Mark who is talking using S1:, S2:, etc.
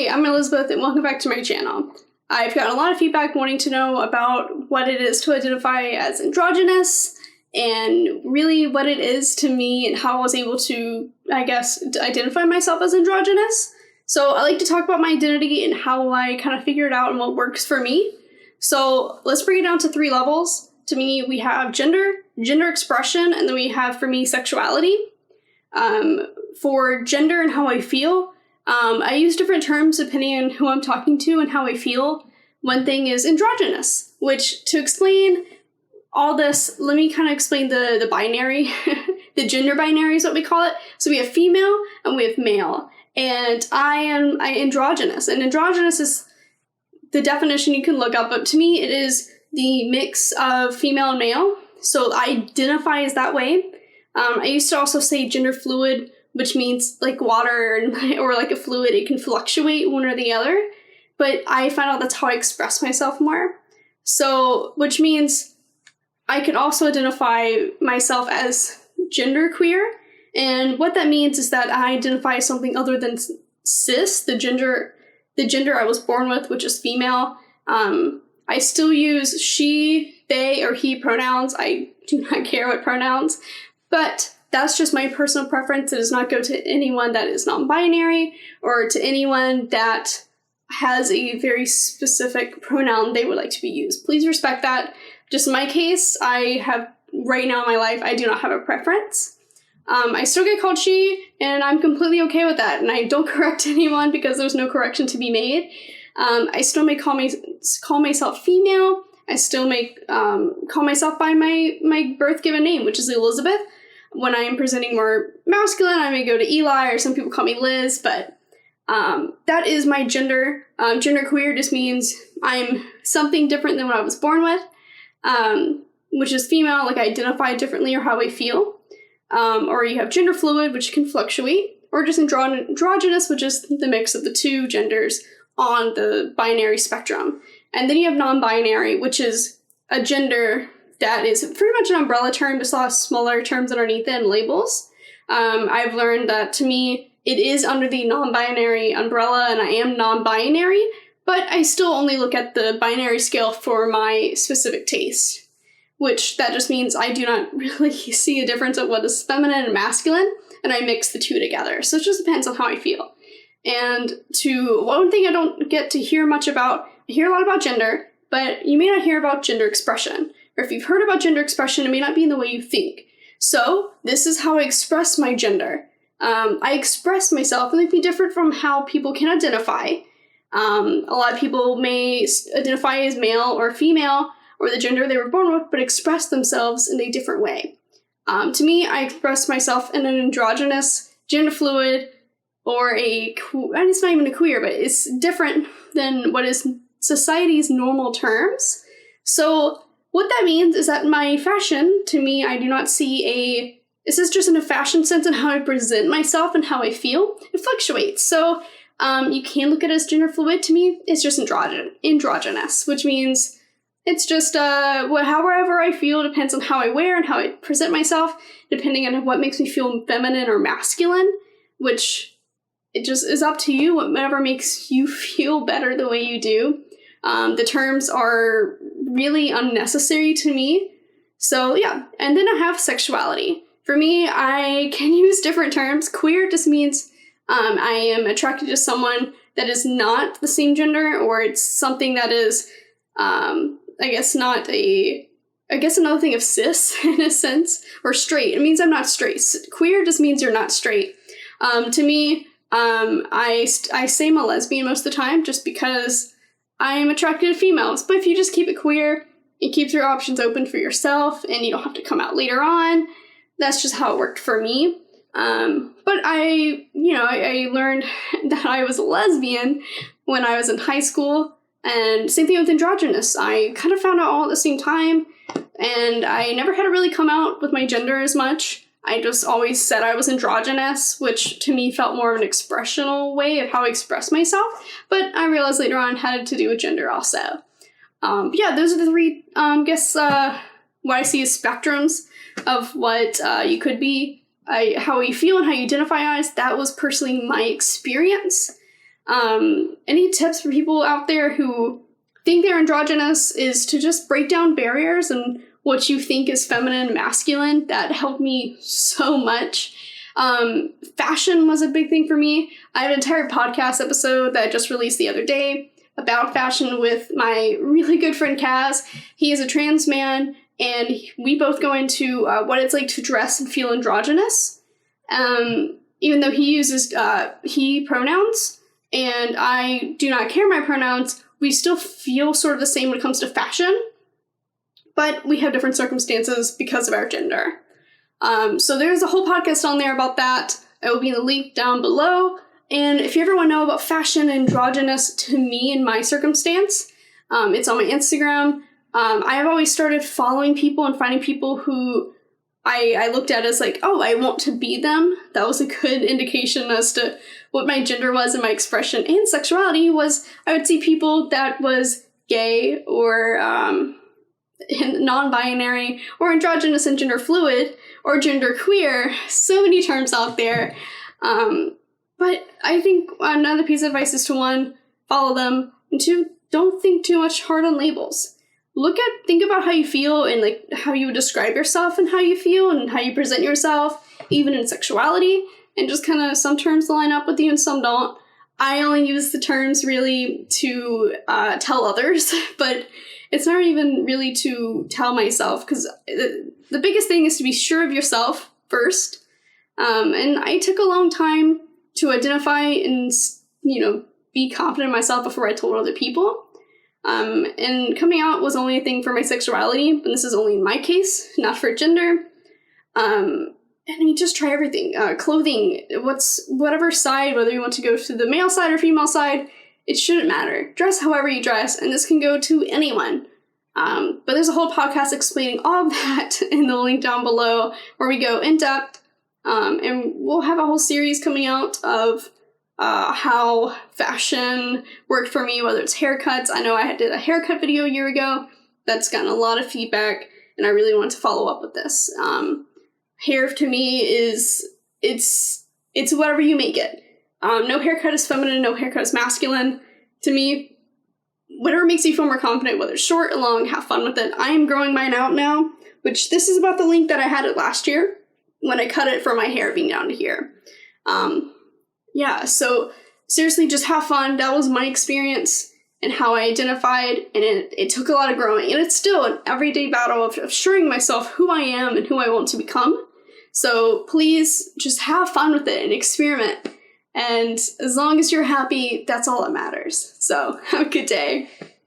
S1: Hey, I'm Elizabeth and welcome back to my channel. I've gotten a lot of feedback wanting to know about what it is to identify as androgynous and really what it is to me and how I was able to, identify myself as androgynous. So I like to talk about my identity and how I kind of figure it out and what works for me. So let's break it down to 3 levels. To me, we have gender expression, and then we have, for me, sexuality. For gender and how I feel, I use different terms depending on who I'm talking to and how I feel. One thing is androgynous, which, to explain all this, let me kind of explain the binary. The gender binary is what we call it. So we have female and we have male. And I am androgynous. And androgynous is the definition you can look up, but to me it is the mix of female and male. So I identify as that way. I used to also say gender fluid, which means like water or like a fluid, it can fluctuate one or the other. But I find out that's how I express myself more. So, which means I can also identify myself as genderqueer. And what that means is that I identify as something other than cis, the gender I was born with, which is female. I still use she, they, or he pronouns. I do not care what pronouns. But that's just my personal preference. It does not go to anyone that is non-binary or to anyone that has a very specific pronoun they would like to be used. Please respect that. Just in my case, right now in my life, I do not have a preference. I still get called she, and I'm completely okay with that. And I don't correct anyone because there's no correction to be made. I still may call myself female. I still may call myself by my birth given name, which is Elizabeth. When I am presenting more masculine, I may go to Eli, or some people call me Liz, but that is my gender. Genderqueer just means I'm something different than what I was born with, which is female, like I identify differently or how I feel. Or you have gender fluid, which can fluctuate, or just androgynous, which is the mix of the 2 genders on the binary spectrum. And then you have non-binary, which is a gender that is pretty much an umbrella term, just a lot of smaller terms underneath it and labels. I've learned that, to me, it is under the non-binary umbrella, and I am non-binary, but I still only look at the binary scale for my specific taste, which that just means I do not really see a difference of what is feminine and masculine, and I mix the 2 together. So it just depends on how I feel. And one thing I don't get to hear much about, I hear a lot about gender, but you may not hear about gender expression. Or if you've heard about gender expression, it may not be in the way you think. So this is how I express my gender. I express myself, and it may be different from how people can identify. A lot of people may identify as male or female, or the gender they were born with, but express themselves in a different way. To me, I express myself in an androgynous, gender fluid, or and it's not even a queer, but it's different than what is society's normal terms. So what that means is that my fashion, to me, I do not see this is just in a fashion sense and how I present myself and how I feel. It fluctuates. So you can look at it as gender fluid. To me, it's just androgynous, which means it's just however I feel depends on how I wear and how I present myself, depending on what makes me feel feminine or masculine, which it just is up to you, whatever makes you feel better the way you do. The terms are really unnecessary to me. So yeah, and then I have sexuality. For me, I can use different terms. Queer just means I am attracted to someone that is not the same gender, or it's something that is, another thing of cis in a sense, or straight. It means I'm not straight. Queer just means you're not straight. To me, I say I'm a lesbian most of the time just because I am attracted to females. But if you just keep it queer, it keeps your options open for yourself, and you don't have to come out later on. That's just how it worked for me. But I learned that I was a lesbian when I was in high school, and same thing with androgynous. I kind of found out all at the same time, and I never had to really come out with my gender as much. I just always said I was androgynous, which to me felt more of an expressional way of how I express myself, but I realized later on it had to do with gender also. Those are the 3, what I see as spectrums of what you could be, how you feel and how you identify as. That was personally my experience. Any tips for people out there who think they're androgynous is to just break down barriers and what you think is feminine and masculine. That helped me so much. Fashion was a big thing for me. I have an entire podcast episode that I just released the other day about fashion with my really good friend Kaz. He is a trans man, and we both go into what it's like to dress and feel androgynous. Even though he uses he pronouns, and I do not care my pronouns, we still feel sort of the same when it comes to fashion, but we have different circumstances because of our gender. So there's a whole podcast on there about that. It will be in the link down below. And if you ever want to know about fashion and androgynous to me and my circumstance, it's on my Instagram. I have always started following people and finding people who I looked at as like, oh, I want to be them. That was a good indication as to what my gender was and my expression and sexuality was. I would see people that was gay or non-binary or androgynous and gender fluid or gender queer. So many terms out there. But I think another piece of advice is to, one, follow them, and two, don't think too much hard on labels. Think about how you feel and like how you would describe yourself and how you feel and how you present yourself, even in sexuality, and just kind of some terms line up with you and some don't. I only use the terms really to tell others, but it's not even really to tell myself, because the biggest thing is to be sure of yourself first. And I took a long time to identify and, be confident in myself before I told other people. And coming out was only a thing for my sexuality, and this is only in my case, not for gender. And I mean, just try everything. Clothing, whatever side, whether you want to go to the male side or female side, it shouldn't matter. Dress however you dress, and this can go to anyone. But there's a whole podcast explaining all of that in the link down below, where we go in depth. And we'll have a whole series coming out of how fashion worked for me, whether it's haircuts. I know I did a haircut video a year ago that's gotten a lot of feedback, and I really want to follow up with this. Hair to me it's whatever you make it. No haircut is feminine, no haircut is masculine. To me, whatever makes you feel more confident, whether it's short or long, have fun with it. I am growing mine out now, which this is about the length that I had it last year when I cut it for my hair being down to here. So seriously, just have fun. That was my experience and how I identified, and it took a lot of growing, and it's still an everyday battle of assuring myself who I am and who I want to become. So please just have fun with it and experiment. And as long as you're happy, that's all that matters. So have a good day.